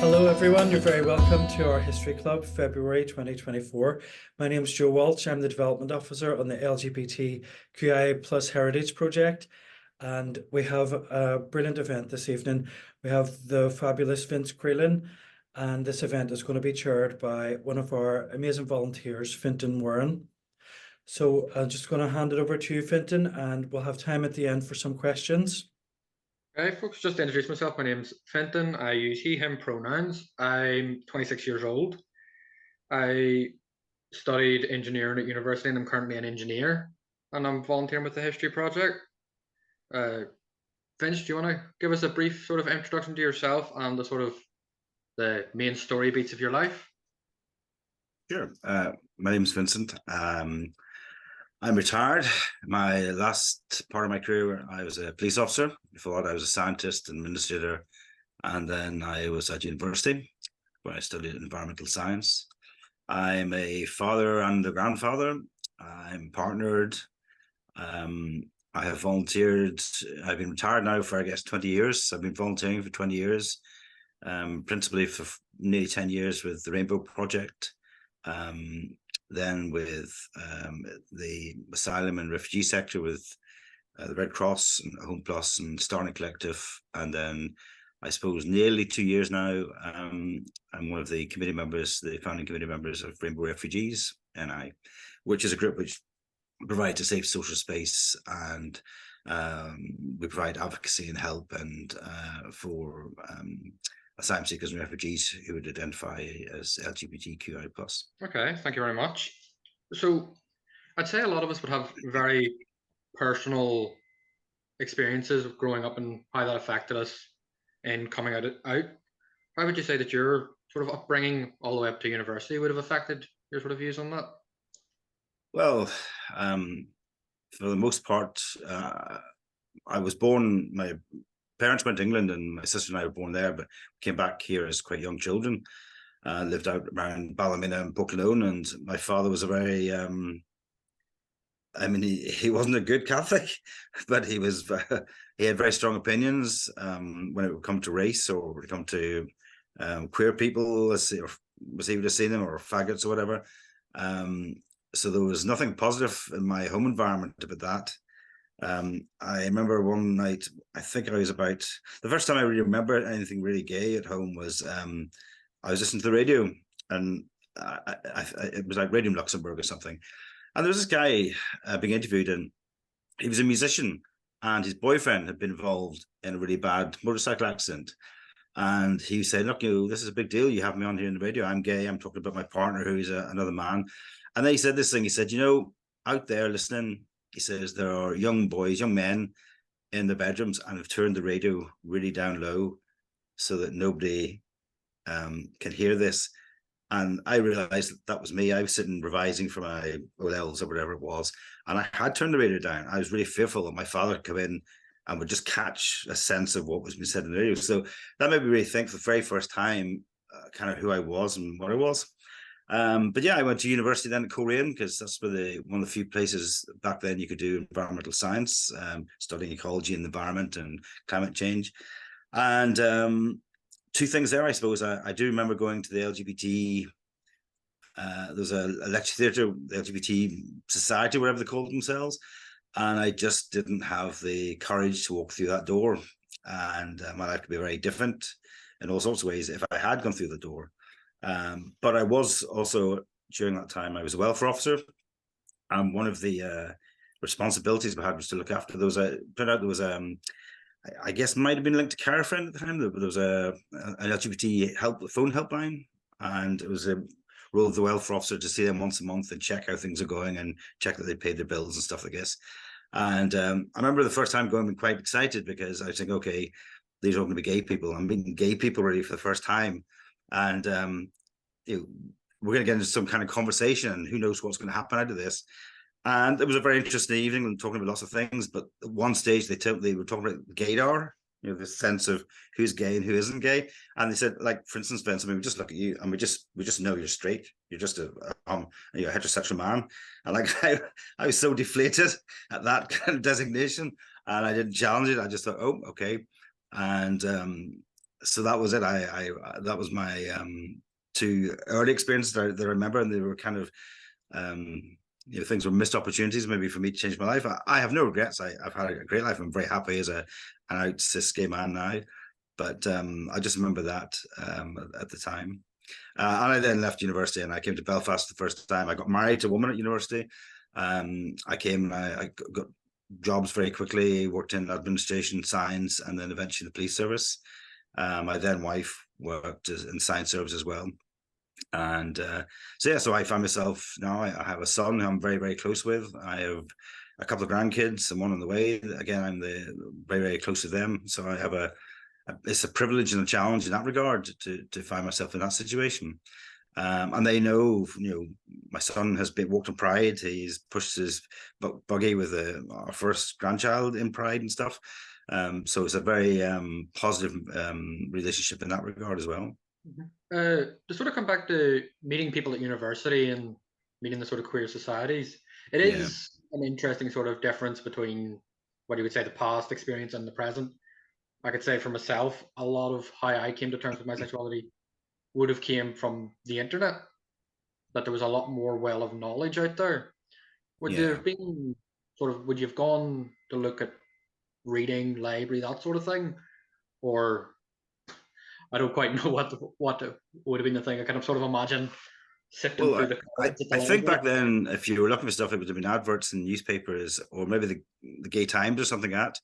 Hello, everyone. You're very welcome to our History Club, February 2024. My name is Joe Walsh. I'm the Development Officer on the LGBTQI Plus Heritage Project. And we have a brilliant event this evening. We have the fabulous Vince Creelan, and this event is going to be chaired by one of our amazing volunteers, Fintan Warren. So I'm just going to hand it over to you, Fintan, and we'll have time at the end for some questions. Hey folks, just to introduce myself, my name's Fintan. I use he, him pronouns. I'm 26 years old. I studied engineering at university and I'm currently an engineer and I'm volunteering with the History Project. Vince, do you want to give us a brief sort of introduction to yourself and the sort of the main story beats of your life? Sure. My name is Vincent. I'm retired. My last part of my career, I was a police officer. Before that, I was a scientist and administrator. And then I was at university where I studied environmental science. I'm a father and a grandfather. I'm partnered. I have volunteered. I've been retired now for, I guess, 20 years. I've been volunteering for 20 years, principally for nearly 10 years with the Rainbow Project. Then with the asylum and refugee sector with the Red Cross and Home Plus and Starling Collective. And then I suppose nearly 2 years now, I'm one of the committee members, the founding committee members of Rainbow Refugees, which is a group which provides a safe social space, and we provide advocacy and help and for asylum seekers and refugees who would identify as LGBTQI+. Okay, thank you very much. So I'd say a lot of us would have very personal experiences of growing up and how that affected us in coming out. How would you say that your sort of upbringing all the way up to university would have affected your sort of views on that? Well, for the most part, I was born, my parents went to England and my sister and I were born there, but came back here as quite young children. Lived out around Ballymena and Portlanone, and my father was a very, he wasn't a good Catholic, but he had very strong opinions when it would come to race or would come to queer people, or was he would have seen them, or faggots or whatever. So there was nothing positive in my home environment about that. I remember one night, I think I was about, the first time I really remember anything really gay at home was I was listening to the radio, and it was like Radio Luxembourg or something. And there was this guy being interviewed, and he was a musician, and his boyfriend had been involved in a really bad motorcycle accident. And he said, look, this is a big deal. You have me on here in the radio. I'm gay. I'm talking about my partner, who's another man. And then he said this thing. He said, out there listening, he says, there are young boys, young men in the bedrooms and have turned the radio really down low so that nobody can hear this. And I realized that was me. I was sitting revising for my O-levels or whatever it was, and I had turned the radio down. I was really fearful that my father would come in and would just catch a sense of what was being said in the radio. So that made me really think for the very first time kind of who I was and what I was. But yeah, I went to university then at Creelan, because that's where one of the few places back then you could do environmental science, studying ecology and the environment and climate change. And two things there, I suppose. I do remember going to the LGBT, there was a lecture theatre, the LGBT Society, whatever they called themselves, and I just didn't have the courage to walk through that door. And my life could be very different in all sorts of ways if I had gone through the door. But I was also, during that time, I was a welfare officer, and one of the responsibilities I had was to look after those. Turned out there was I guess might have been linked to Carafriend at the time. There was an LGBT phone helpline, and it was a role of the welfare officer to see them once a month and check how things are going and check that they paid their bills and stuff, I guess. And I remember the first time going and quite excited, because I was thinking, okay, these are all going to be gay people. I'm meeting gay people really for the first time, and we're going to get into some kind of conversation, and who knows what's going to happen out of this. And it was a very interesting evening and talking about lots of things. But at one stage, they were talking about gaydar, this sense of who's gay and who isn't gay. And they said, like, for instance, Vince, we just look at you and we just know you're straight. You're just you're a heterosexual man. And like, I was so deflated at that kind of designation, and I didn't challenge it. I just thought, oh, okay. And so that was it. That was my two early experiences that I remember, and they were kind of things were missed opportunities maybe for me to change my life. I have no regrets. I've had a great life. I'm very happy as an out cis gay man now, but I just remember that at the time. And I then left university and I came to Belfast the first time. I got married to a woman at university. I came and I got jobs very quickly, worked in administration, science, and then eventually the police service. My then wife worked in science service as well. And so I find myself now, I have a son who I'm very, very close with. I have a couple of grandkids and one on the way. Again, I'm very, very close to them. So I have it's a privilege and a challenge in that regard to find myself in that situation. And they know, my son has walked in Pride. He's pushed his buggy with our first grandchild in Pride and stuff. So it's a very positive relationship in that regard as well. To sort of come back to meeting people at university and meeting the sort of queer societies, it is an interesting sort of difference between what you would say the past experience and the present. I could say for myself, a lot of how I came to terms with my sexuality would have came from the internet, that there was a lot more well of knowledge out there. Would there have been would you have gone to look at reading, library, that sort of thing? Or I don't quite know what would have been the thing. I kind of sort of imagine sifting through the cards at the I think library. back then, if you were looking for stuff, it would have been adverts in newspapers, or maybe the Gay Times or something like that,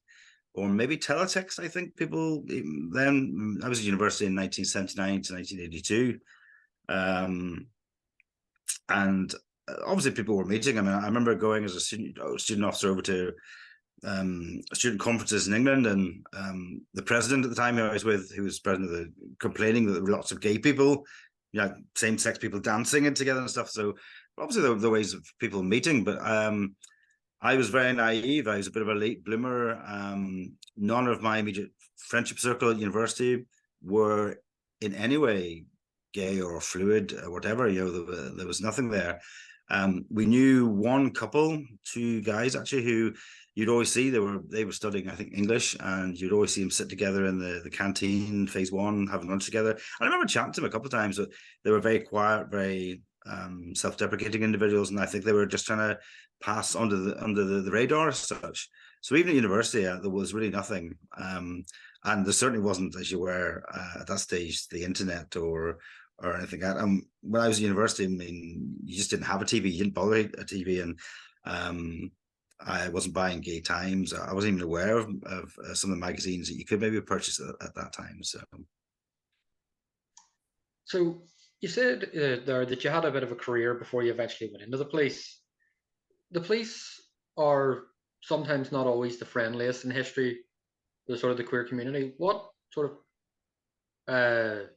or maybe teletext. I think people then. I was at university in 1979 to 1982, and obviously people were meeting. I mean, I remember going as a student officer over to student conferences in England, and the president at the time I was with, who was president of complaining that there were lots of gay people, same-sex people dancing and together and stuff. So obviously there were ways of people meeting, but I was very naive. I was a bit of a late bloomer. None of my immediate friendship circle at university were in any way gay or fluid or whatever. There was nothing there. We knew one couple, two guys actually, who you'd always see. They were studying, I think, English, and you'd always see them sit together in the canteen, phase one, having lunch together. And I remember chatting to them a couple of times, but they were very quiet, very self-deprecating individuals, and I think they were just trying to pass under the radar as such. So even at university, there was really nothing, and there certainly wasn't, as you were at that stage, the internet or anything like that. And when I was at university, I mean, you just didn't have a TV, you didn't bother a TV, and I wasn't buying Gay Times. I wasn't even aware of some of the magazines that you could maybe purchase at that time. So you said there that you had a bit of a career before you eventually went into the police. The police are sometimes not always the friendliest in history, the queer community. What sort of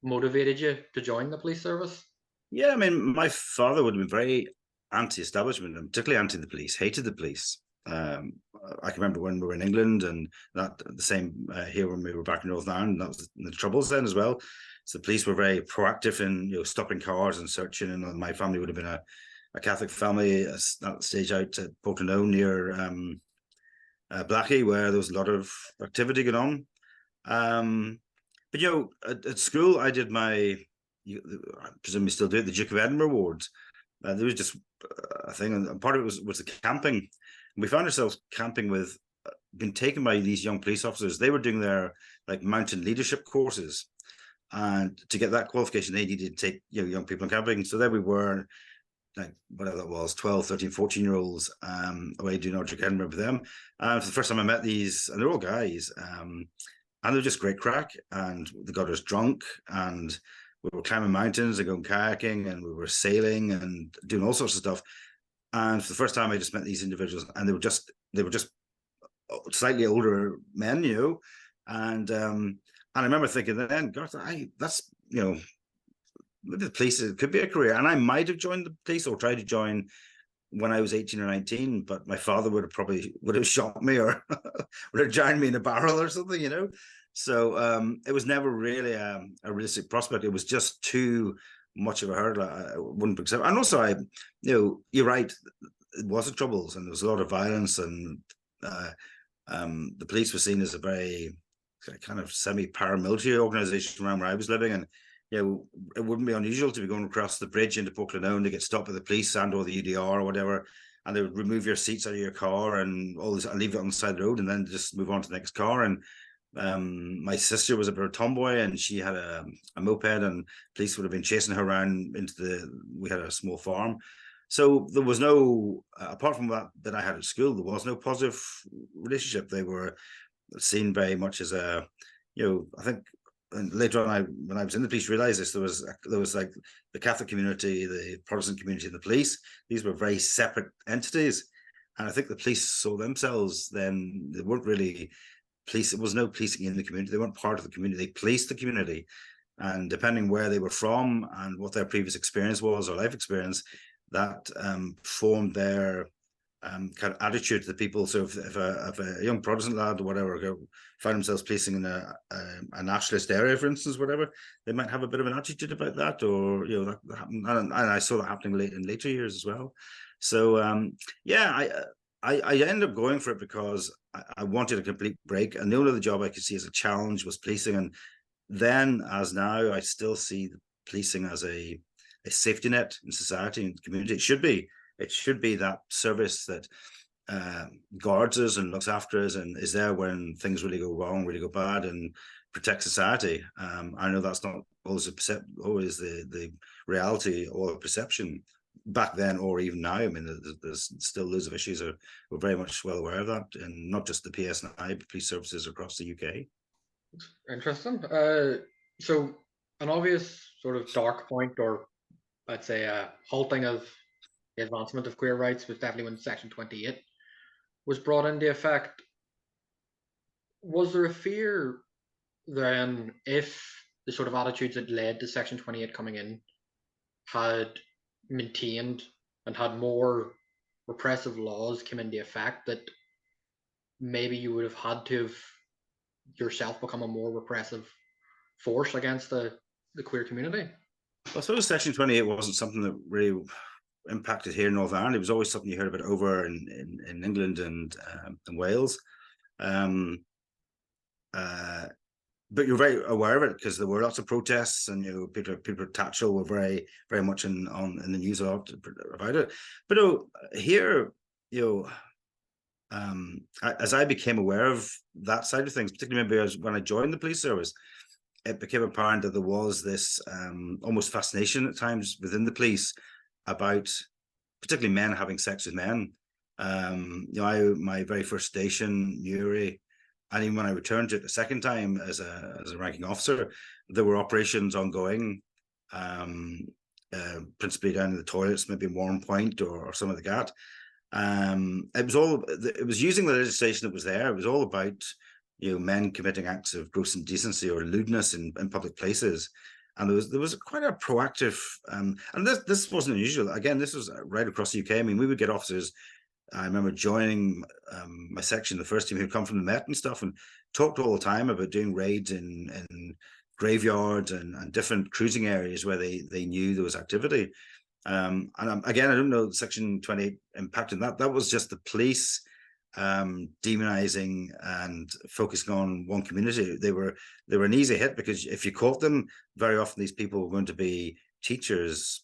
motivated you to join the police service? Yeah, I mean, my father would have been very anti-establishment, and particularly anti the police, hated the police. I can remember when we were in England, and that the same here when we were back in Northern Ireland. That was the Troubles then as well. So the police were very proactive in stopping cars and searching. And my family would have been a Catholic family at that stage out at Portano near Blackie, where there was a lot of activity going on. But at school, I did I presume we still do it, the Duke of Edinburgh Awards. There was just a thing, and part of it was the camping. And we found ourselves camping with, been taken by these young police officers. They were doing their mountain leadership courses, and to get that qualification, they needed to take young people camping. So there we were, whatever that was, 12, 13, 14-year-olds away doing our Duke of Edinburgh with them. And for the first time I met these, and they're all guys, and they were just great crack, and they got us drunk, and we were climbing mountains and going kayaking, and we were sailing and doing all sorts of stuff. And for the first time, I just met these individuals, and they were just slightly older men, and I remember thinking then, God, that's maybe the police, it could be a career, and I might have joined the police or tried to join when I was 18 or 19, but my father would have shot me or would have drowned me in a barrel or something, So it was never really a realistic prospect. It was just too much of a hurdle. I wouldn't accept. And also, you're right. It was the Troubles, and there was a lot of violence, and the police were seen as a very kind of semi-paramilitary organization around where I was living, and it wouldn't be unusual to be going across the bridge into Portland to get stopped by the police and or the UDR or whatever, and they would remove your seats out of your car and all this, and leave it on the side of the road, and then just move on to the next car. And my sister was a bit of a tomboy, and she had a moped, and police would have been chasing her around we had a small farm. So there was no, apart from that I had at school, there was no positive relationship. They were seen very much as a, I think, and later on, when I was in the police, realized this. There was like the Catholic community, the Protestant community, and the police. These were very separate entities, and I think the police saw themselves then. They weren't really police. It was no policing in the community. They weren't part of the community. They policed the community, and depending where they were from and what their previous experience was or life experience, that formed their kind of attitude to the people. So if a young Protestant lad or whatever find themselves policing in a nationalist area, for instance, whatever, they might have a bit of an attitude about that, or that happened. And I saw that happening in later years as well. So I ended up going for it because I wanted a complete break, and the only other job I could see as a challenge was policing. And then, as now, I still see policing as a safety net in society and community. It should be that service that guards us and looks after us and is there when things really go wrong, really go bad, and protect society. I know that's not always always the reality or perception back then or even now. I mean, there's still loads of issues. We're very much well aware of that, and not just the PSNI, but police services across the UK. Interesting. So an obvious sort of dark point, or let's say a halting of the advancement of queer rights, was definitely when Section 28 was brought into effect. Was there a fear then, if the sort of attitudes that led to Section 28 coming in had maintained and had more repressive laws come into effect, that maybe you would have had to have yourself become a more repressive force against the queer community? I suppose Section 28 wasn't something that really impacted here in Northern Ireland. It was always something you heard about over in England and Wales. But you're very aware of it because there were lots of protests, and people at Tatchell were very, very much in the news a lot about it. But here, as I became aware of that side of things, particularly maybe when I joined the police service, it became apparent that there was this almost fascination at times within the police about particularly men having sex with men. My very first station, Newry, and even when I returned to it the second time as a ranking officer, there were operations ongoing, principally down in the toilets, maybe in Warren Point or something like that. It was using the legislation that was there. It was all about men committing acts of gross indecency or lewdness in public places. And there was quite a proactive, and this wasn't unusual. Again, this was right across the UK. I mean, we would get officers. I remember joining my section, the first team, who'd come from the Met and stuff, and talked all the time about doing raids in graveyards and different cruising areas where they knew there was activity. And again, I don't know Section 28 impacted that. That was just the police demonizing and focusing on one community. They were an easy hit because if you caught them, very often these people were going to be teachers,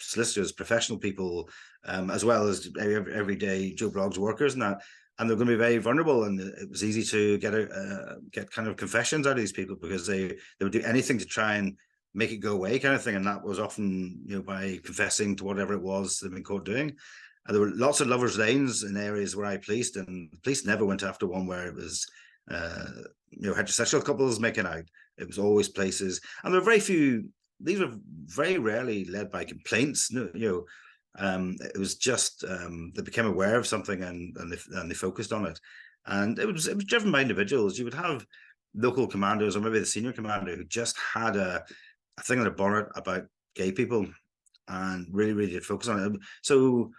solicitors, professional people, as well as everyday Joe Bloggs workers and that. And they're going to be very vulnerable, and it was easy to get kind of confessions out of these people because they would do anything to try and make it go away, kind of thing. And that was often by confessing to whatever it was they've been caught doing. And there were lots of lovers' lanes in areas where I policed, and the police never went after one where it was heterosexual couples making out. It was always places, and there were very few. These were very rarely led by complaints. It was just they became aware of something and they focused on it, and it was driven by individuals. You would have local commanders or maybe the senior commander who just had a thing in their bonnet about gay people and really did focus on it. So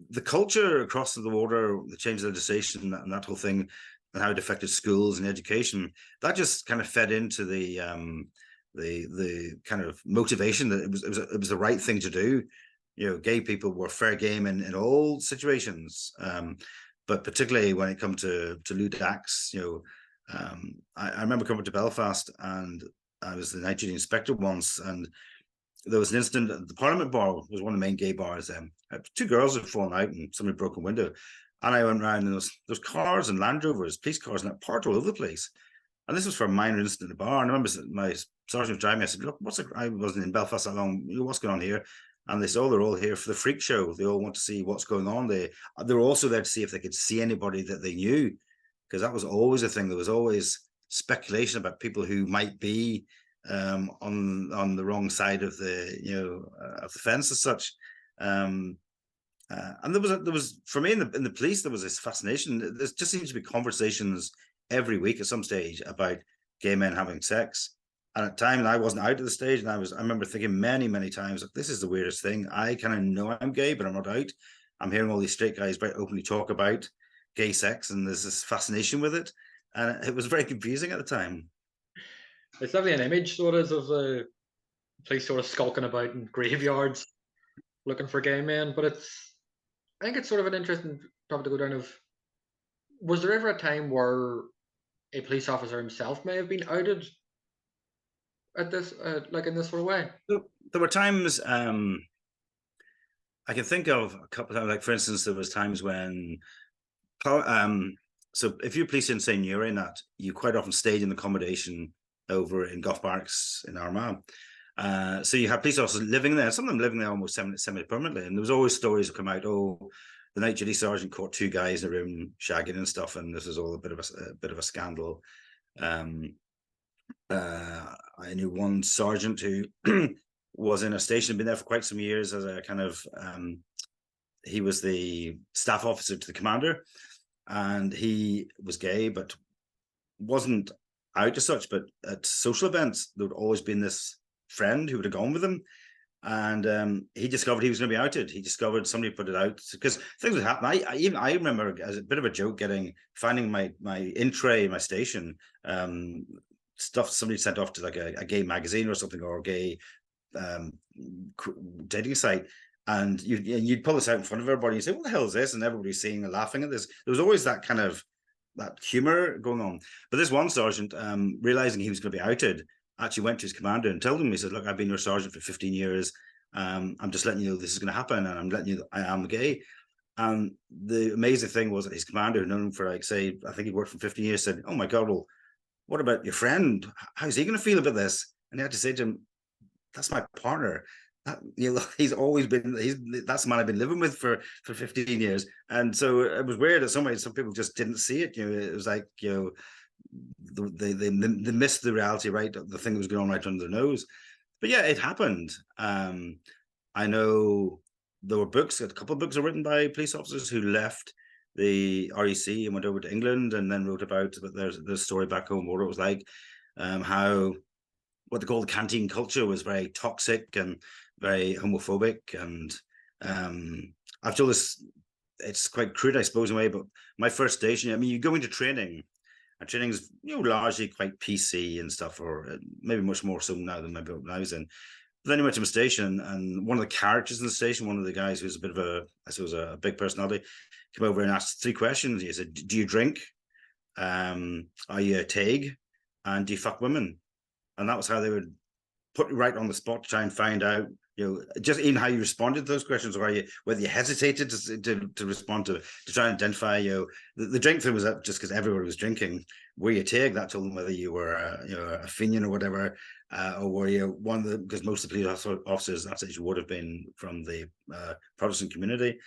the culture across the border, the change of legislation and that whole thing, and how it affected schools and education, that just kind of fed into the kind of motivation that it was the right thing to do. Gay people were fair game in all situations, but particularly when it comes to lewd acts, I remember coming to Belfast, and I was the night duty inspector once, and there was an incident at the Parliament Bar, was one of the main gay bars. Two girls had fallen out, and somebody broke a window, and I went around, and there was cars and Land Rovers, police cars, and parked all over the place. And this was for a minor incident in the bar. And I remember my sergeant was driving me. I said, "Look, I wasn't in Belfast that long. What's going on here?" And they said, "Oh, they're all here for the freak show. They all want to see what's going on." They were also there to see if they could see anybody that they knew, because that was always a thing. There was always speculation about people who might be on the wrong side of the fence as such. And there was for me in the police, there was this fascination. There just seems to be conversations every week at some stage about gay men having sex. And at times I wasn't out at the stage, and I remember thinking many times, like, this is the weirdest thing. I kind of know I'm gay, but I'm not out. I'm hearing all these straight guys very openly talk about gay sex, and there's this fascination with it. And it was very confusing at the time. It's definitely an image, so it is, of the police sort of skulking about in graveyards looking for gay men. But I think it's sort of an interesting topic to go down of, was there ever a time where a police officer himself may have been outed at this, like in this sort of way? There were times, I can think of a couple of times, like for instance, there was times when, so if you're police in, say, Newry, that you quite often stayed in accommodation over in Gough Barracks in Armagh. So you have police officers living there, some of them living there almost semi-permanently. And there was always stories that come out, oh, the night duty sergeant caught two guys in a room shagging and stuff, and this is all a bit of a scandal. I knew one sergeant who was in a station, been there for quite some years as a kind of, he was the staff officer to the commander, and he was gay, but wasn't out as such. But at social events, there would always been this friend who would have gone with him, and he discovered he was going to be outed. He discovered somebody put it out, because things would happen. I remember, as a bit of a joke, finding my in tray in my station, stuff somebody sent off to like a gay magazine or something, or a gay dating site, and you'd pull this out in front of everybody and say, "What the hell is this?" And everybody's seeing and laughing at this. There was always that kind of that humor going on. But this one sergeant, realizing he was going to be outed, actually went to his commander and told him, he said, "Look, I've been your sergeant for 15 years. I'm just letting you know this is going to happen, and I'm letting you know I am gay." And the amazing thing was that his commander, known him for, like, say, I think he worked for 15 years, said, "Oh my God, well, what about your friend? How's he going to feel about this?" And he had to say to him, "That's my partner. He's always been, that's the man I've been living with for 15 years." And so it was weird that some people just didn't see it. It was like, they missed the reality, right? The thing that was going on right under their nose. But yeah, it happened. I know there were books, a couple of books are written by police officers who left the REC and went over to England, and then wrote about their story back home, what it was like, how what they call the canteen culture was very toxic and very homophobic. And I've told this, it's quite crude, I suppose, in a way, but my first station, I mean, you go into training, and training's largely quite PC and stuff, or maybe much more so now than maybe when I was in. But then you went to my station, and one of the characters in the station, one of the guys who's a bit of I suppose, a big personality, came over and asked 3 questions. He said, "Do you drink? Are you a TAG? And do you fuck women?" And that was how they would put you right on the spot to try and find out, just even how you responded to those questions, or whether you hesitated to respond to try and identify, the drink thing was just because everybody was drinking. Were you TAG? That told them whether you were a Fenian or whatever, or were you one of the, because most of the police officers that age would have been from the Protestant community.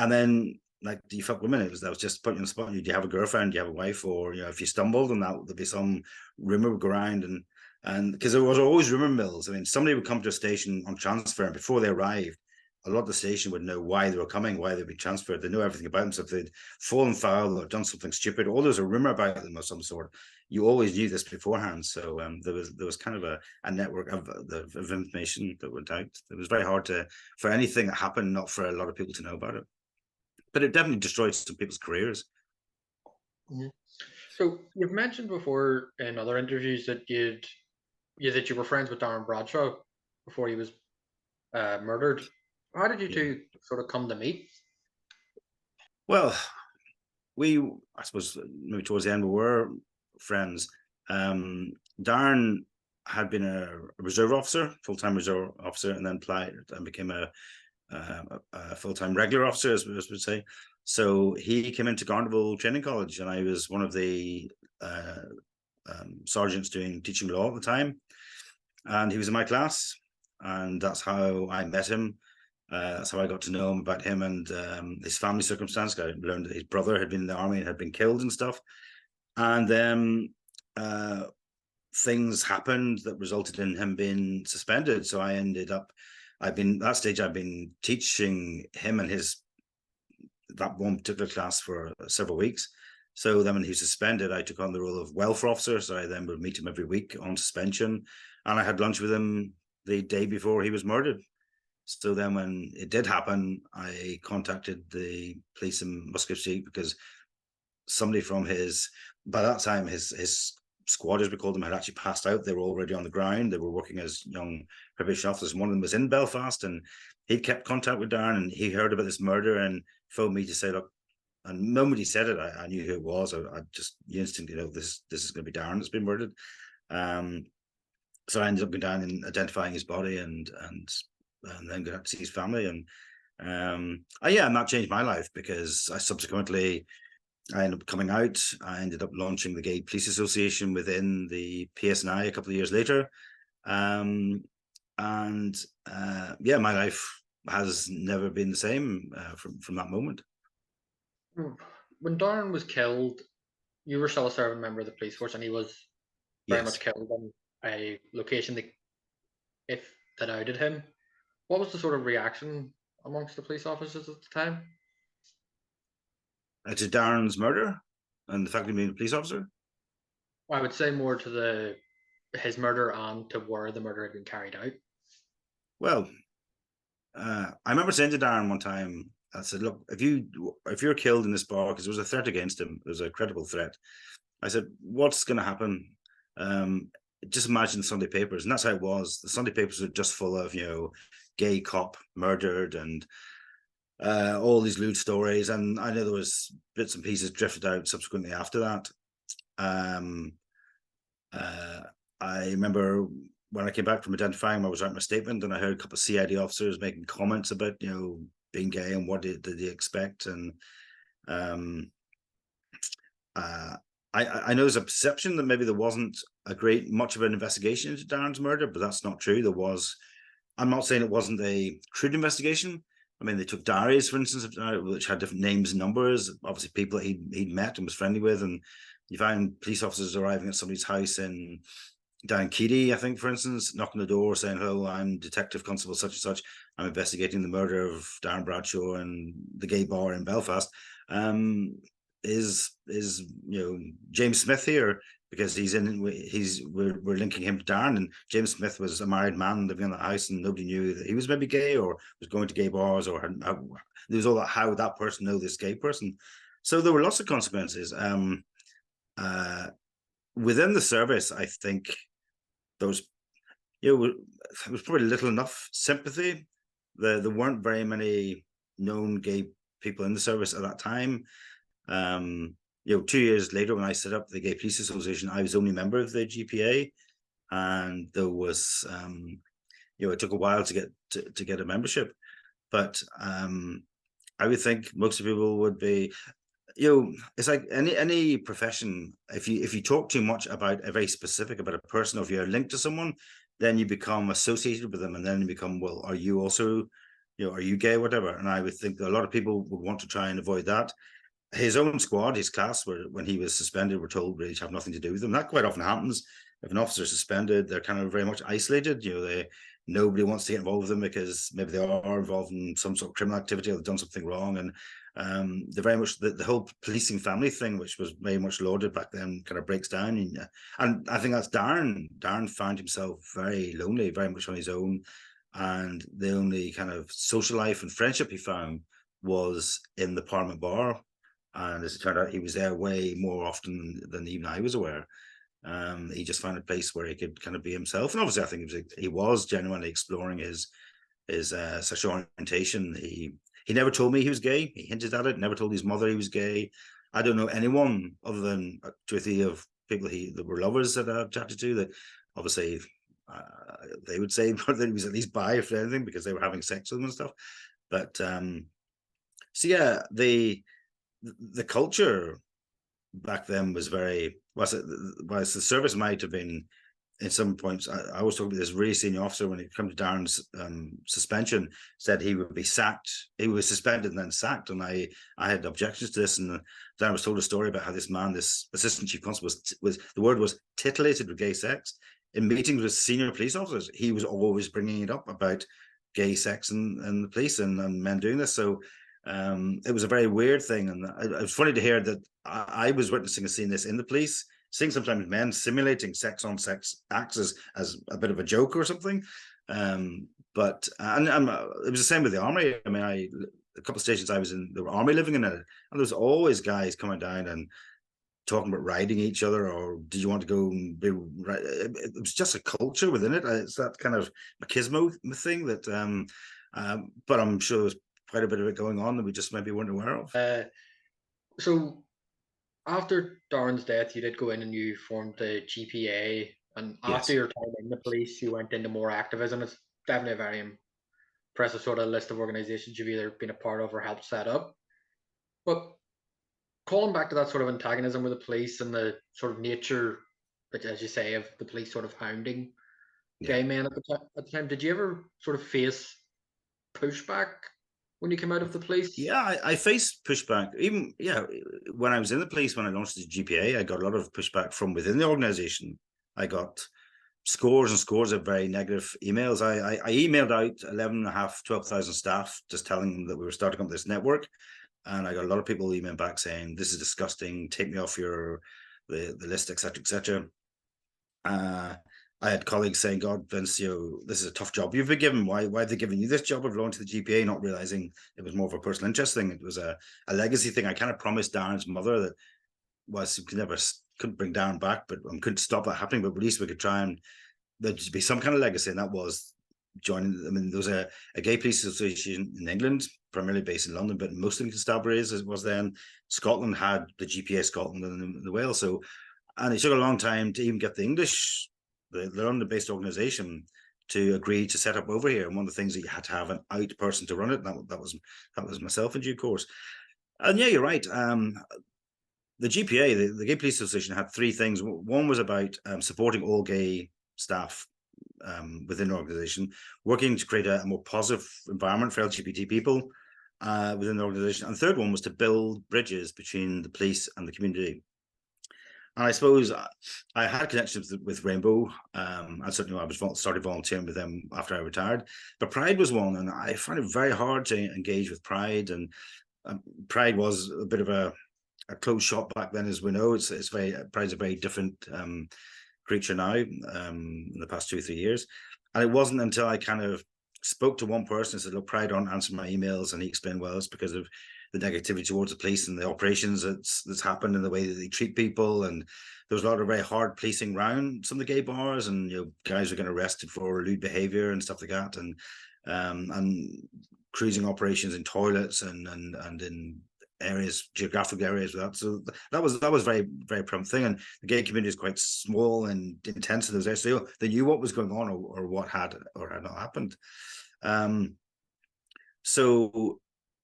And then, like, do you fuck women? That was just putting you on the spot. Do you have a girlfriend? Do you have a wife? Or if you stumbled, and there'd be some rumor would go around, and because there was always rumor mills. I mean, somebody would come to a station on transfer, and before they arrived, a lot of the station would know why they were coming, why they'd be transferred. They know everything about them. So if they'd fallen foul or done something stupid, or there's a rumor about them of some sort, you always knew this beforehand. So there was kind of a network of information that went out. It was very hard for anything that happened, not for a lot of people to know about it. But it definitely destroyed some people's careers. Mm-hmm. So you've mentioned before in other interviews that you were friends with Darren Bradshaw before he was murdered. How did you two sort of come to meet? Well, I suppose maybe towards the end we were friends. Darren had been a reserve officer, full-time reserve officer, and then applied and became a full-time regular officer, as we would say. So he came into Garnerville Training College, and I was one of the sergeants doing teaching law at the time, and he was in my class, and that's how I met him. That's how I got to know him, about him and his family circumstance. I learned that his brother had been in the army and had been killed and stuff. And then things happened that resulted in him being suspended. So I ended up, I've been teaching him and that one particular class for several weeks. So then when he was suspended, I took on the role of welfare officer. So I then would meet him every week on suspension. And I had lunch with him the day before he was murdered. So then when it did happen, I contacted the police in Musgrave Street, because somebody from by that time, his squad, as we called them, had actually passed out. They were already on the ground. They were working as young probation officers. One of them was in Belfast, and he'd kept contact with Darren, and he heard about this murder and phoned me to say, look, and the moment he said it, I knew who it was. I just instantly know this is going to be Darren that's been murdered. So I ended up going down and identifying his body and then going out to see his family. And and that changed my life, because I ended up coming out. I ended up launching the Gay Police Association within the PSNI a couple of years later. My life has never been the same from that moment. When Darren was killed, you were still a serving member of the police force, and he was very much killed in a location that outed him. What was the sort of reaction amongst the police officers at the time? To Darren's murder and the fact of being a police officer? I would say more to his murder and to where the murder had been carried out. Well, I remember saying to Darren one time, I said, look, if you're killed in this bar, because there was a threat against him, there was a credible threat. I said, what's going to happen? Just imagine the Sunday papers. And that's how it was. The Sunday papers were just full of, gay cop murdered and all these lewd stories. And I know there was bits and pieces drifted out subsequently after that. I remember when I came back from identifying, I was writing my statement, and I heard a couple of CID officers making comments about, being gay and what did they expect. And I know there's a perception that maybe there wasn't much of an investigation into Darren's murder, but that's not true. There was. I'm not saying it wasn't a crude investigation. I mean, they took diaries, for instance, which had different names and numbers, obviously people that he'd met and was friendly with. And you find police officers arriving at somebody's house down in Keady, I think, for instance, knocking the door saying, hello, I'm Detective Constable such and such. I'm investigating the murder of Darren Bradshaw and the gay bar in Belfast. Is James Smith here? Because we're linking him to Darren, and James Smith was a married man living in the house, and nobody knew that he was maybe gay or was going to gay bars, or there was all that, how would that person know this gay person? So there were lots of consequences. Within the service, I think there was probably little enough sympathy. There weren't very many known gay people in the service at that time. 2 years later, when I set up the Gay Police Association, I was the only member of the GPA, and there was, it took a while to get a membership. But I would think most people would be, it's like any profession. If you talk too much about about a person, or if you're linked to someone, then you become associated with them, and then you become, well, are you also, are you gay, whatever? And I would think that a lot of people would want to try and avoid that. His own squad, his class, when he was suspended, were told really to have nothing to do with them. That quite often happens. If an officer is suspended, they're kind of very much isolated. Nobody wants to get involved with them because maybe they are involved in some sort of criminal activity, or they've done something wrong. And they're very much the whole policing family thing, which was very much lauded back then, kind of breaks down. And I think that's Darren. Darren found himself very lonely, very much on his own. And the only kind of social life and friendship he found was in the Parliament Bar. And as it turned out, he was there way more often than even I was aware. He just found a place where he could kind of be himself. And obviously, I think he was genuinely exploring his sexual orientation. He never told me he was gay. He hinted at it. Never told his mother he was gay. I don't know anyone other than two or three of people that were lovers that I've chatted to, that obviously they would say that he was at least bi, if anything, because they were having sex with them and stuff. But so yeah, the culture back then was very, whilst the service might have been in some points, I was talking to this really senior officer when it came to Darren's suspension, said he would be sacked. He was suspended and then sacked. And I had objections to this. And Darren was told a story about how this man, this assistant chief constable, was the word was titillated with gay sex. In meetings with senior police officers, he was always bringing it up about gay sex and the police and men doing this. So it was a very weird thing. And it was funny to hear that I was witnessing and seeing this in the police, seeing sometimes men simulating sex on sex acts as a bit of a joke or something. But it was the same with the army. I mean, a couple of stations I was in, there were army living in it, and there was always guys coming down and talking about riding each other, or did you want to go and be right? It was just a culture within it. It's that kind of machismo thing that, but I'm sure there was quite a bit of it going on that we just maybe weren't aware of. So after Darren's death, you did go in and you formed the GPA, and after your time in the police, you went into more activism. It's definitely a very impressive sort of list of organizations you've either been a part of or helped set up. But calling back to that sort of antagonism with the police and the sort of nature, as you say, of the police sort of hounding gay men at the time, did you ever sort of face pushback when you came out of the police? Yeah, I faced pushback. Even when I was in the police, when I launched the GPA, I got a lot of pushback from within the organization. I got scores and scores of very negative emails. I emailed out 12,000 staff, just telling them that we were starting up this network. And I got a lot of people emailing back saying, this is disgusting, take me off the list, etc., etc. I had colleagues saying, God, Vince, this is a tough job you've been given. Why have they given you this job of launching the GPA, not realizing it was more of a personal interest thing? It was a legacy thing. I kind of promised Darren's mother that couldn't bring Darren back, but couldn't stop that happening. But at least we could try and there'd be some kind of legacy, and that was joining. I mean, there was a gay police association in England, primarily based in London, but mostly in Constabularies, as it was then. Scotland had the GPA Scotland and the Wales. So, and it took a long time to even get the London-based organization to agree to set up over here. And one of the things that you had to have an out person to run it. That was myself in due course. And yeah, you're right. The GPA, the Gay Police Association, had three things. One was about supporting all gay staff within the organization, working to create a more positive environment for LGBT people within the organization. And the third one was to build bridges between the police and the community. And I suppose I had connections with Rainbow. And certainly I started volunteering with them after I retired. But Pride was one, and I found it very hard to engage with Pride. And Pride was a bit of a closed shop back then, as we know. Pride's a very different creature now in the past 2 or 3 years. And it wasn't until I kind of spoke to one person and said, look, Pride aren't answering my emails. And he explained, well, it's because of the negativity towards the police and the operations that's happened and the way that they treat people. And there was a lot of very hard policing around some of the gay bars, and guys were getting arrested for lewd behavior and stuff like that. And cruising operations in toilets and in geographic areas with that. So that was very, very prevalent thing. And the gay community is quite small and intense in those areas. So they knew what was going on or what had or had not happened.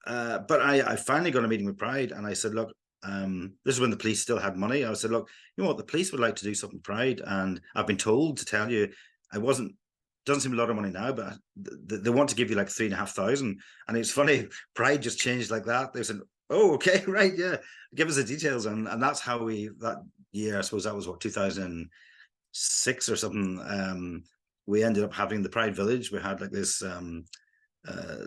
But I finally got a meeting with Pride, and I said, look, this is when the police still had money. I said, look, you know what, the police would like to do something Pride, and I've been told to tell you, doesn't seem a lot of money now, but they want to give you like 3,500. And it's funny, Pride just changed like that. They said, oh, okay, right, yeah, give us the details. And that's how that year, I suppose that was 2006 or something, we ended up having the Pride Village. We had like this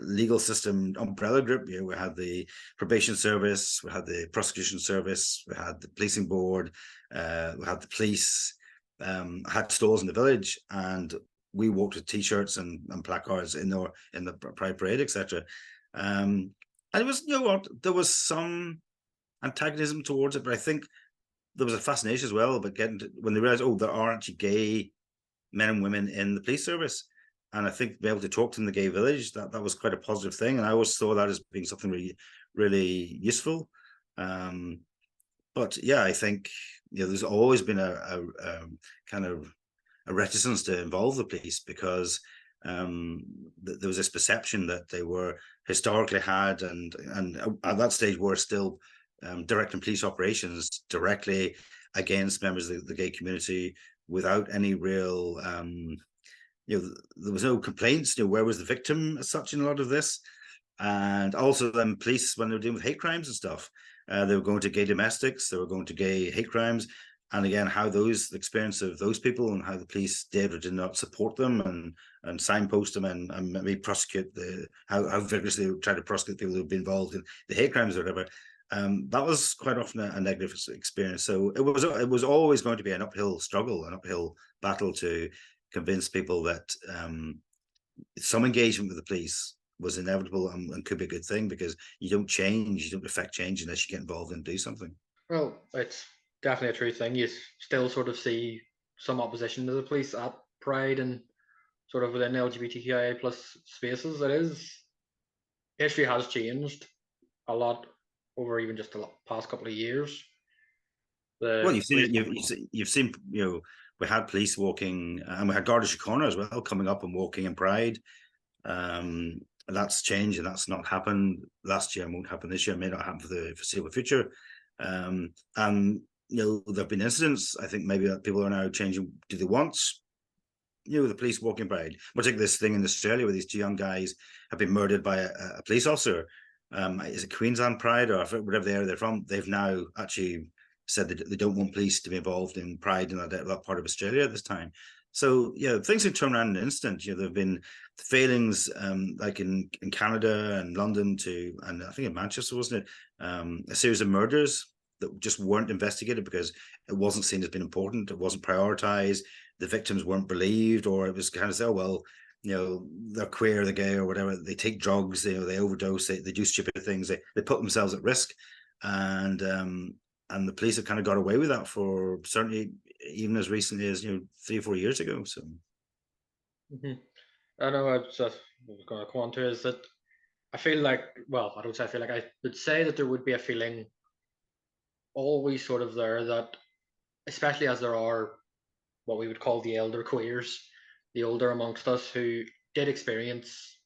legal system umbrella group. We had the probation service, we had the prosecution service, we had the policing board, we had the police, had stalls in the village, and we walked with t-shirts and placards in the Pride Parade, etc. And it was, there was some antagonism towards it, but I think there was a fascination as well about when they realized, there are actually gay men and women in the police service. And I think being able to talk to them in the gay village, that was quite a positive thing. And I always saw that as being something really, really useful. But yeah, I think there's always been a kind of a reticence to involve the police because there was this perception that they were historically had and at that stage were still directing police operations directly against members of the gay community without any real there was no complaints. Where was the victim as such in a lot of this? And also then police, when they were dealing with hate crimes and stuff, they were going to gay domestics, they were going to gay hate crimes, and again how the experience of those people and how the police did or did not support them and signpost them and maybe prosecute how vigorously they try to prosecute people who've been involved in the hate crimes or whatever. That was quite often a negative experience. So it was always going to be an uphill struggle, an uphill battle to convince people that some engagement with the police was inevitable and could be a good thing, because you don't affect change unless you get involved and do something. Well, it's definitely a true thing. You still sort of see some opposition to the police at Pride and sort of within LGBTQIA plus spaces. History has changed a lot over even just the past couple of years. Well, you've seen we had police walking, and we had Garda Síochána as well coming up and walking in Pride. That's changed, and that's not happened last year and won't happen this year. It may not happen for the foreseeable future. And there've been incidents. I think maybe that people are now changing. Do they want the police walking Pride? Much like this thing in Australia where these two young guys have been murdered by a police officer. Is it Queensland Pride or whatever they're from? They've now actually said that they don't want police to be involved in Pride in that part of Australia at this time. So things have turned around in an instant. There have been failings like in Canada and London and I think in Manchester, wasn't it? A series of murders that just weren't investigated because it wasn't seen as being important. It wasn't prioritized. The victims weren't believed, or it was kind of say, oh, well, they're queer, they're gay or whatever. They take drugs, they overdose, they do stupid things. They put themselves at risk. And the police have kind of got away with that for certainly even as recently as 3 or 4 years ago. So I know I was going to come on to is that I feel like, well, I don't say I feel like, I would say that there would be a feeling always sort of there that, especially as there are what we would call the elder queers, the older amongst us who did experience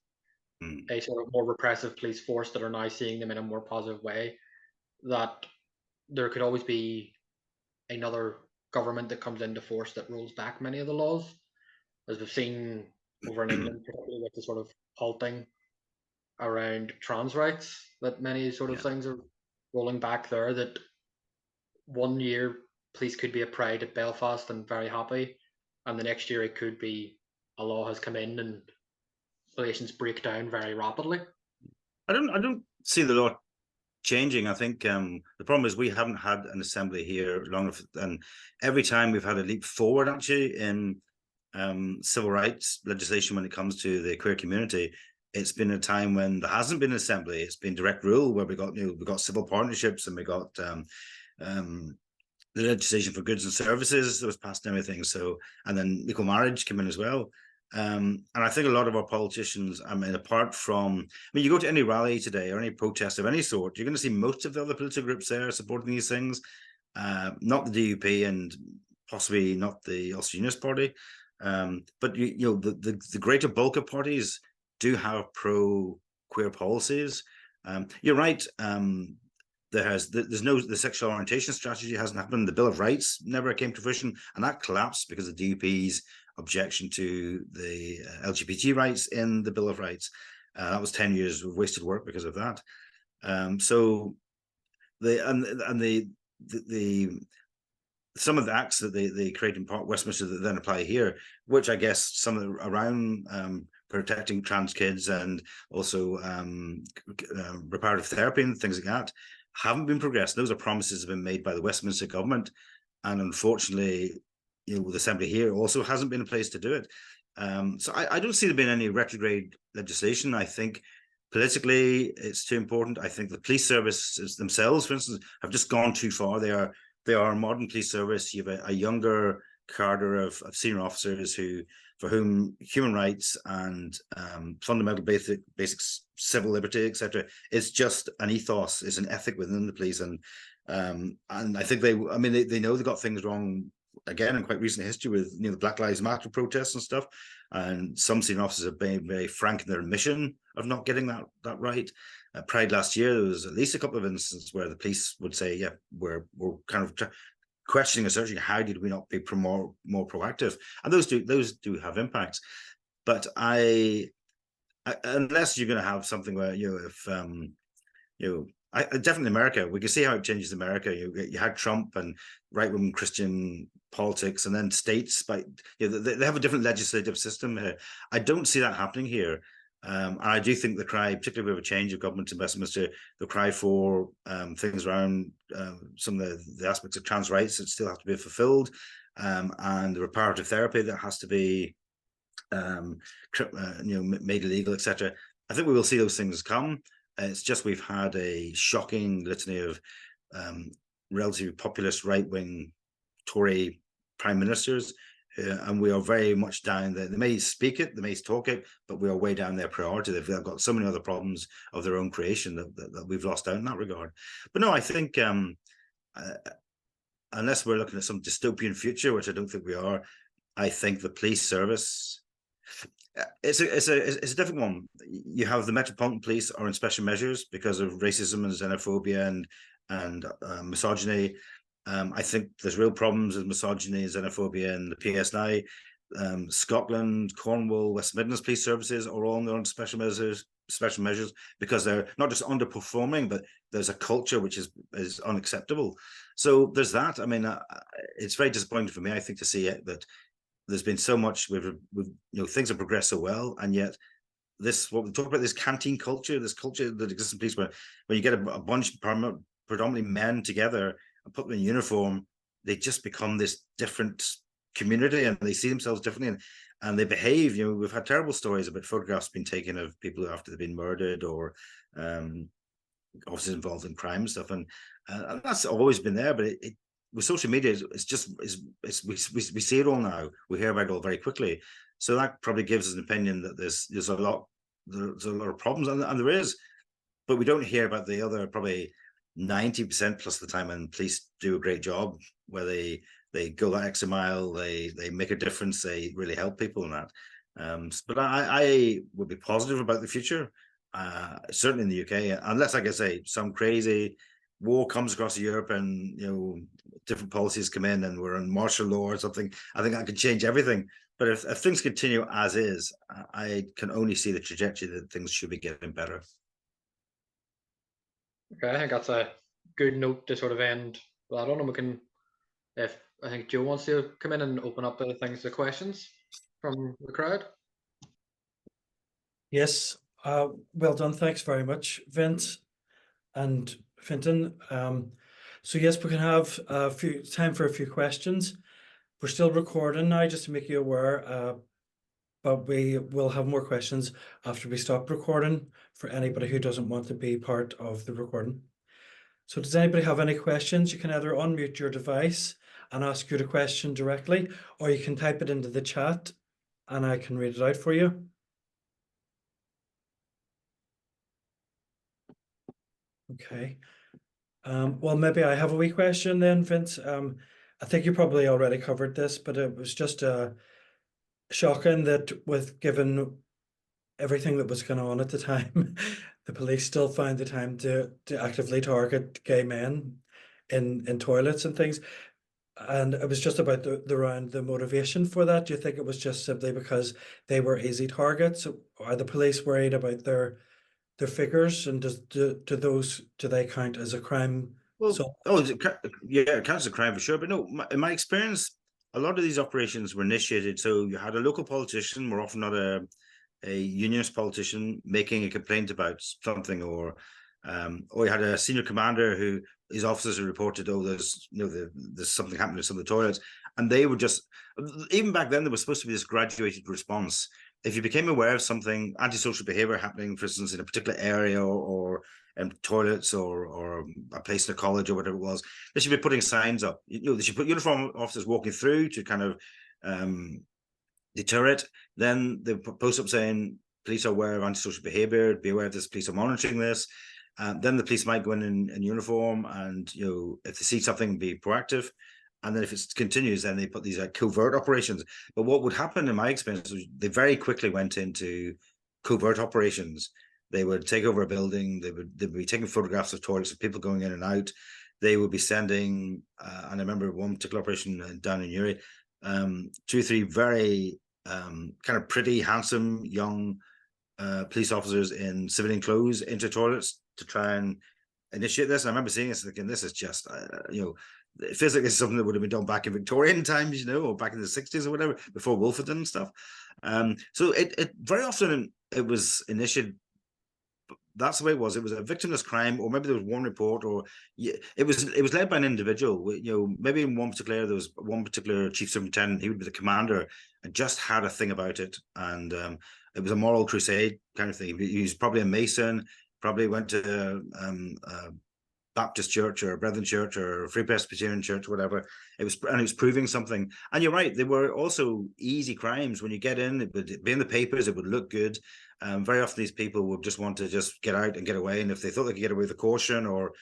a sort of more repressive police force that are now seeing them in a more positive way, that there could always be another government that comes into force that rolls back many of the laws, as we've seen over in England, particularly with the sort of halting around trans rights, that many sort of things are rolling back there. That 1 year police could be at Pride at Belfast and very happy, and the next year it could be a law has come in and relations break down very rapidly. I don't see the law changing. I think the problem is we haven't had an assembly here long enough, and every time we've had a leap forward actually in civil rights legislation when it comes to the queer community, it's been a time when there hasn't been an assembly. It's been direct rule where we got civil partnerships, and we got the legislation for goods and services that was passed and everything. So, and then legal marriage came in as well. And I think a lot of our politicians, apart from, you go to any rally today or any protest of any sort, you're going to see most of the other political groups there supporting these things, not the DUP and possibly not the Ulster Unionist Party, but the greater bulk of parties do have pro-queer policies. You're right. The sexual orientation strategy hasn't happened. The Bill of Rights never came to fruition, and that collapsed because of the DUP's objection to the LGBT rights in the Bill of Rights. That was 10 years of wasted work because of that. So the some of the acts that they create in Westminster that then apply here, which I guess some of the around protecting trans kids and also reparative therapy and things like that, haven't been progressed. Those are promises that have been made by the Westminster government, and unfortunately, the Assembly here also hasn't been a place to do it. So I don't see there being any retrograde legislation. I think politically it's too important. I think the police services themselves, for instance, have just gone too far. They are a modern police service. You have a younger cadre of senior officers for whom human rights and fundamental basic civil liberty, etc., is just an ethos, is an ethic within the police. And And I think they know they got things wrong again in quite recent history with the Black Lives Matter protests and stuff. And some senior officers have been very frank in their admission of not getting that right. Pride last year, there was at least a couple of instances where the police would say, "Yeah, we're kind of questioning and searching. How did we not be more proactive?" And those do have impacts. But unless you're going to have something where definitely America, we can see how it changes America. You had Trump and right-wing Christian politics, and then states, but they have a different legislative system here. I don't see that happening here. And I do think the cry, particularly with a change of government in Westminster, the cry for things around some of the aspects of trans rights that still have to be fulfilled, and the reparative therapy that has to be made illegal, etc. I think we will see those things come. It's just we've had a shocking litany of relatively populist right-wing Tory prime ministers, and we are very much down there. They may speak it, they may talk it, but we are way down their priority. They've got so many other problems of their own creation that we've lost out in that regard. But no, I think unless we're looking at some dystopian future, which I don't think we are, I think the police service, it's a different one. You have the Metropolitan Police are in special measures because of racism and xenophobia and misogyny. I think there's real problems with misogyny and xenophobia in the PSNI. Scotland, Cornwall, West Midlands police services are all under special measures because they're not just underperforming, but there's a culture which is unacceptable. So there's that. I mean, it's very disappointing for me, I think, to see it that there's been so much with things have progressed so well, and yet what we talk about, this canteen culture, this culture that exists in police, where when you get a bunch of predominantly men together and put them in uniform, they just become this different community, and they see themselves differently, and they behave. We've had terrible stories about photographs being taken of people after they've been murdered, or officers involved in crime and stuff, and that's always been there. But with social media, we see it all now. We hear about it all very quickly, so that probably gives us an opinion that there's a lot of problems, and there is, but we don't hear about the other probably 90% plus of the time when police do a great job, where they go that extra mile, they make a difference, they really help people in that. But I would be positive about the future, certainly in the UK, unless, like I say, some crazy war comes across Europe and different policies come in and we're in martial law or something. I think that could change everything. But if things continue as is, I can only see the trajectory that things should be getting better. Okay, I think that's a good note to sort of end that on. And we can, if I think Joe wants to come in and open up things to questions from the crowd. Yes, well done. Thanks very much, Vince and Fintan. So yes, we can have time for a few questions. We're still recording now, just to make you aware, but we will have more questions after we stop recording for anybody who doesn't want to be part of the recording. So does anybody have any questions? You can either unmute your device and ask you the question directly, or you can type it into the chat and I can read it out for you. Okay. Well, maybe I have a wee question then, Vince. I think you probably already covered this, but it was just shocking that given everything that was going on at the time, the police still found the time to actively target gay men in toilets and things. And it was just about the motivation for that. Do you think it was just simply because they were easy targets? Are the police worried about their figures, and do they count as a crime? Well, it counts as a crime for sure. But no, in my experience, a lot of these operations were initiated. So you had a local politician, more often not a unionist politician, making a complaint about something, or you had a senior commander who his officers had reported, there's something happening in some of the toilets, and they would just, even back then, there was supposed to be this graduated response. If you became aware of something antisocial behavior happening, for instance, in a particular area or toilets or a place in a college or whatever it was, they should be putting signs up. They should put uniform officers walking through to kind of deter it. Then they post up saying police are aware of antisocial behavior, be aware of this, police are monitoring this. Then the police might go in uniform, and if they see something, be proactive. And then if it continues, then they put these covert operations. But what would happen in my experience was they very quickly went into covert operations. They would take over a building. They'd be taking photographs of toilets of people going in and out. They would be sending, and I remember one particular operation down in Uri, 2 or 3 very kind of pretty, handsome, young police officers in civilian clothes into toilets to try and initiate this. And I remember seeing this, thinking, this is just, it feels like it's something that would have been done back in Victorian times, or back in the 60s or whatever, before Wolfenden and stuff. So it very often it was initiated. That's the way it was. It was a victimless crime, or maybe there was one report, or it was led by an individual. Maybe in one particular area, there was one particular chief superintendent. He would be the commander, and just had a thing about it. And it was a moral crusade kind of thing. He was probably a Mason, probably went to a Baptist church or a Brethren church or a Free Presbyterian church, whatever. It was proving something. And you're right, they were also easy crimes. When you get in, it would be in the papers, it would look good. Very often these people would just want to just get out and get away. And if they thought they could get away with a caution or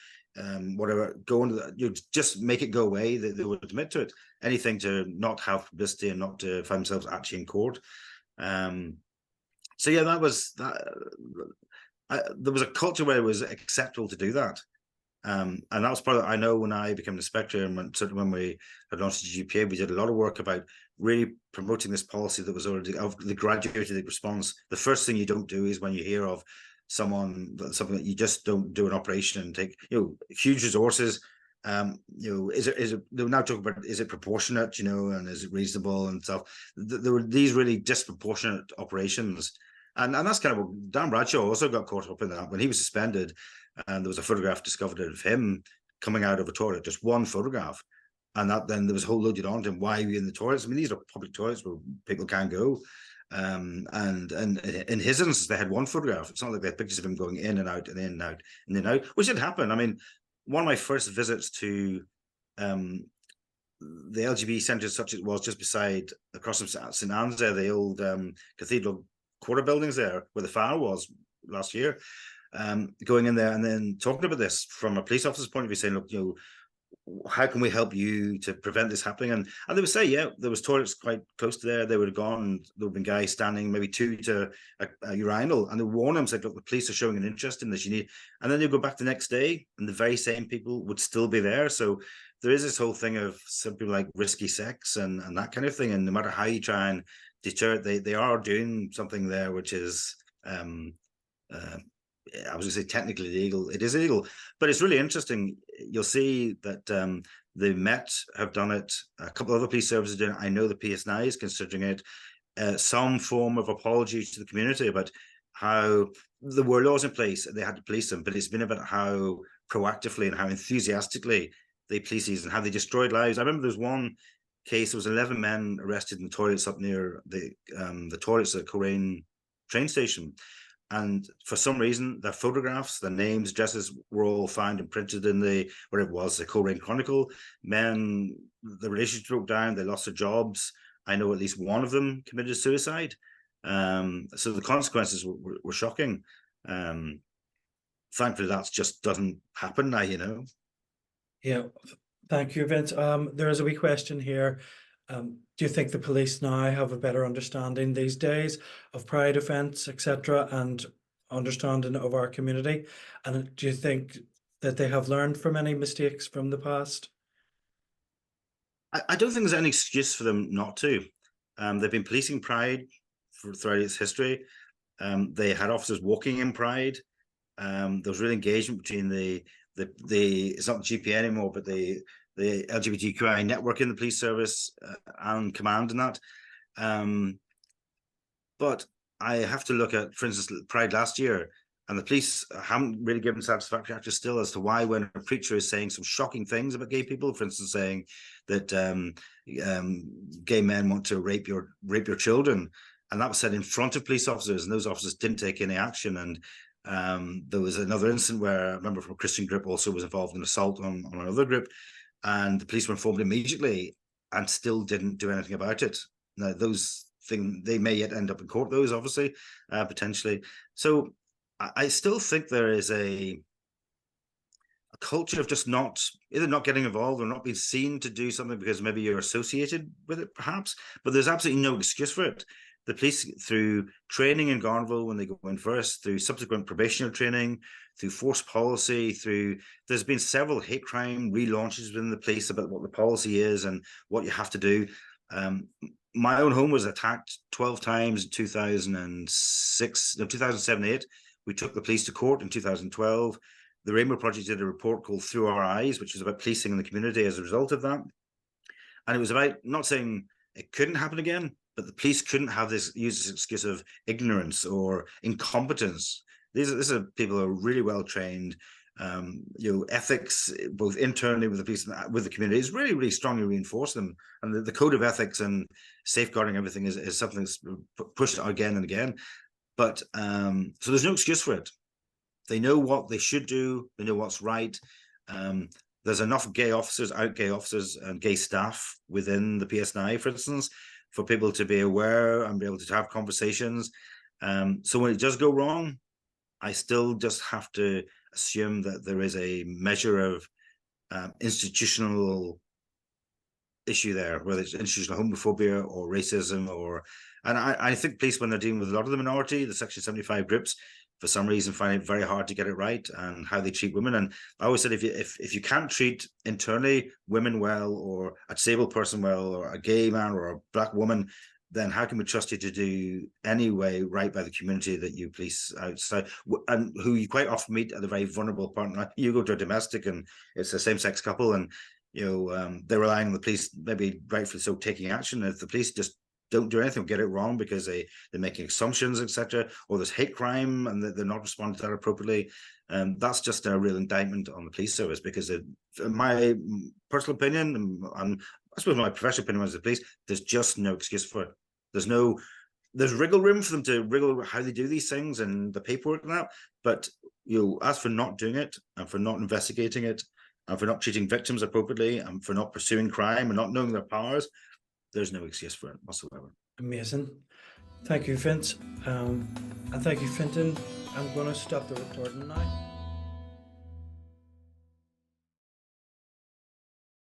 whatever, go into just make it go away, they would admit to it. Anything to not have publicity and not to find themselves actually in court. So yeah, that was that. There was a culture where it was acceptable to do that. And that was part of, I know when I became an inspector, and certainly when we had launched the GPA, we did a lot of work about really promoting this policy that was already of the graduated response. The first thing you don't do is when you hear of something that you just don't do an operation and take huge resources. Is it they're now talking about, is it proportionate, and is it reasonable and stuff. There were these really disproportionate operations, and that's kind of what Dan Bradshaw also got caught up in that when he was suspended. And there was a photograph discovered of him coming out of a toilet, just one photograph. And then there was a whole loaded on to him. Why are you in the toilets? I mean, these are public toilets where people can't go. And in his instance, they had one photograph. It's not like they had pictures of him going in and out and in and out and in and out, which did happen. I mean, one of my first visits to the LGBT centre, such as it was just beside, across from St Anne's there, the old cathedral quarter buildings there, where the fire was last year. Going in there and then talking about this from a police officer's point of view, saying, look, how can we help you to prevent this happening? And they would say, yeah, there was toilets quite close to there. They would have gone, and there would have been guys standing maybe 2 to a urinal, and they warn them, said, look, the police are showing an interest in this. You need, and then they go back the next day, and the very same people would still be there. So there is this whole thing of some people like risky sex and that kind of thing. And no matter how you try and deter it, they are doing something there, which is I was going to say technically illegal. It is illegal, but it's really interesting. You'll see that the Met have done it. A couple of other police services are doing it. I know the PSNI is considering it. Some form of apology to the community about how there were laws in place, they had to police them, but it's been about how proactively and how enthusiastically they police these and how they destroyed lives. I remember there's one case, there was 11 men arrested in the toilets up near the toilets at Creelan train station. And for some reason, their photographs, their names, addresses were all found and printed in the Creelan Chronicle. Men, the relationship broke down, they lost their jobs. I know at least one of them committed suicide. So the consequences were shocking. Thankfully, that just doesn't happen now, Yeah, thank you, Vince. There is a wee question here. Do you think the police now have a better understanding these days of pride offence, etc., and understanding of our community? And do you think that they have learned from any mistakes from the past? I don't think there's any excuse for them not to. They've been policing pride throughout its history. They had officers walking in pride. There was real engagement between the it's not the GPA anymore, but the LGBTQI network in the police service and command and that. But I have to look at, for instance, Pride last year, and the police haven't really given satisfactory answers still as to why, when a preacher is saying some shocking things about gay people, for instance, saying that gay men want to rape your children, and that was said in front of police officers, and those officers didn't take any action. And there was another incident where a member from a Christian group also was involved in assault on another group, and the police were informed immediately and still didn't do anything about it. Now, those things, they may yet end up in court, those obviously, potentially. So I still think there is a a culture of just not either not getting involved or not being seen to do something because maybe you're associated with it, perhaps. But there's absolutely no excuse for it. The police, through training in Garnville when they go in first, through subsequent probationary training, through force policy, there's been several hate crime relaunches within the police about what the policy is and what you have to do. My own home was attacked 12 times in 2006, no, 2007-8. We took the police to court in 2012. The Rainbow Project did a report called Through Our Eyes, which was about policing in the community as a result of that. And it was about, not saying it couldn't happen again, but the police couldn't have use this excuse of ignorance or incompetence. These are people who are really well trained. Ethics, both internally with the police and with the community, is really, really strongly reinforced them. And the code of ethics and safeguarding everything is something that's pushed again and again. But so there's no excuse for it. They know what they should do. They know what's right. There's enough gay officers, and gay staff within the PSNI, for instance, for people to be aware and be able to have conversations. So when it does go wrong, I still just have to assume that there is a measure of institutional issue there, whether it's institutional homophobia or racism, and I think police, when they're dealing with a lot of the minority, the Section 75 groups, for some reason find it very hard to get it right, and how they treat women. And I always said, if you can't treat internally women well, or a disabled person well, or a gay man or a black woman, then how can we trust you to do any way right by the community that you police outside, and who you quite often meet at a very vulnerable part? You go to a domestic and it's a same-sex couple, and they're relying on the police, maybe rightfully so, taking action. If the police just don't do anything, get it wrong because they're making assumptions, etc., or there's hate crime and they're not responding to that appropriately, that's just a real indictment on the police service. Because in my personal opinion, and I suppose my professional opinion as the police, there's just no excuse for it. There's wriggle room for them to wriggle how they do these things and the paperwork and that, but as for not doing it, and for not investigating it, and for not treating victims appropriately, and for not pursuing crime and not knowing their powers, there's no excuse for it whatsoever. Amazing. Thank you, Vince. And thank you, Fintan. I'm going to stop the recording now.